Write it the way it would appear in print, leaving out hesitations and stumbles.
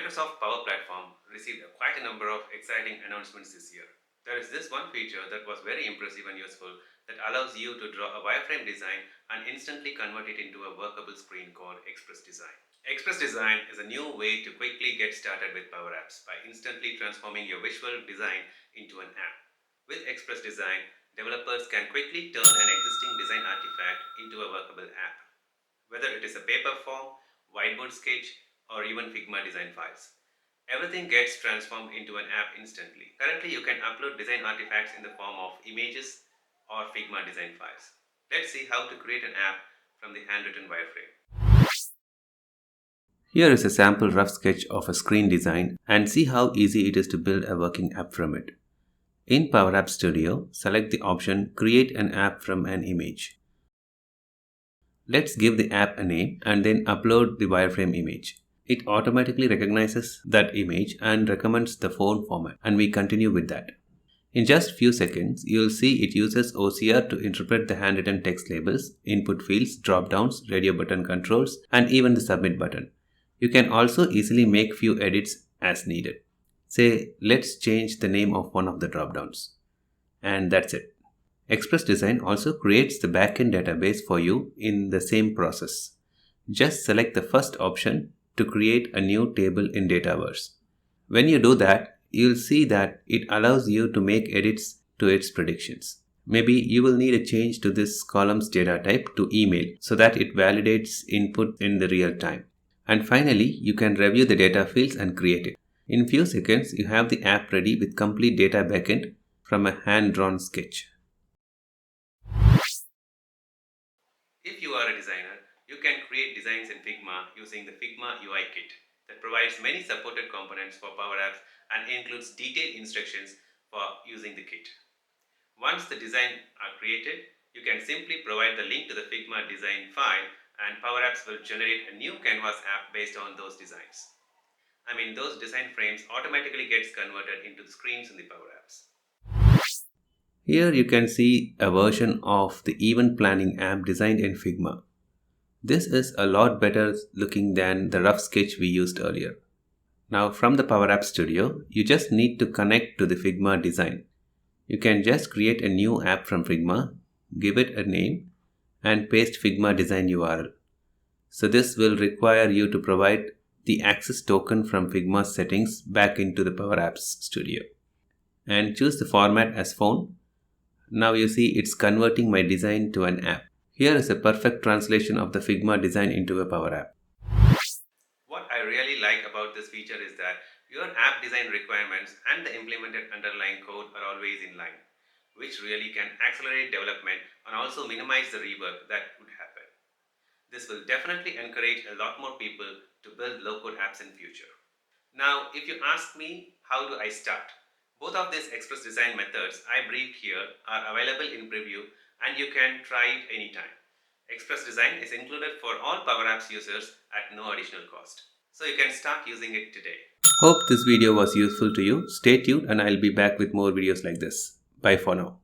Microsoft Power Platform received quite a number of exciting announcements this year. There is this one feature that was very impressive and useful that allows you to draw a wireframe design and instantly convert it into a workable screen called Express Design. Express Design is a new way to quickly get started with PowerApps by instantly transforming your visual design into an app. With Express Design, developers can quickly turn an existing design artifact into a workable app, whether it is a paper form, whiteboard sketch, or even Figma design files. Everything gets transformed into an app instantly. Currently, you can upload design artifacts in the form of images or Figma design files. Let's see how to create an app from the handwritten wireframe. Here is a sample rough sketch of a screen design and see how easy it is to build a working app from it. In PowerApps Studio, select the option Create an app from an image. Let's give the app a name and then upload the wireframe image. It automatically recognizes that image and recommends the font format, and we continue with that. In just few seconds, you'll see it uses OCR to interpret the handwritten text labels, input fields, drop-downs, radio button controls, and even the submit button. You can also easily make few edits as needed. Say, let's change the name of one of the drop-downs. And that's it. Express Design also creates the backend database for you in the same process. Just select the first option to create a new table in Dataverse. When you do that, you'll see that it allows you to make edits to its predictions. Maybe you will need a change to this column's data type to email so that it validates input in the real time. And finally, you can review the data fields and create it. In few seconds, you have the app ready with complete data backend from a hand-drawn sketch. If you are a designer, you can create designs in Figma using the Figma UI kit that provides many supported components for PowerApps and includes detailed instructions for using the kit. Once the designs are created, you can simply provide the link to the Figma design file and PowerApps will generate a new canvas app based on those designs. Those design frames automatically gets converted into screens in the PowerApps. Here you can see a version of the event planning app designed in Figma. This is a lot better looking than the rough sketch we used earlier. Now from the PowerApps Studio, you just need to connect to the Figma design. You can just create a new app from Figma, give it a name, and paste Figma design URL. So this will require you to provide the access token from Figma's settings back into the PowerApps Studio. And choose the format as phone. Now you see it's converting my design to an app. Here is a perfect translation of the Figma design into a Power App. What I really like about this feature is that your app design requirements and the implemented underlying code are always in line, which really can accelerate development and also minimize the rework that would happen. This will definitely encourage a lot more people to build low-code apps in future. Now, if you ask me, how do I start? Both of these Express Design methods I briefed here are available in preview and you can try it anytime. Express Design is included for all PowerApps users at no additional cost. So you can start using it today. Hope this video was useful to you. Stay tuned and I'll be back with more videos like this. Bye for now.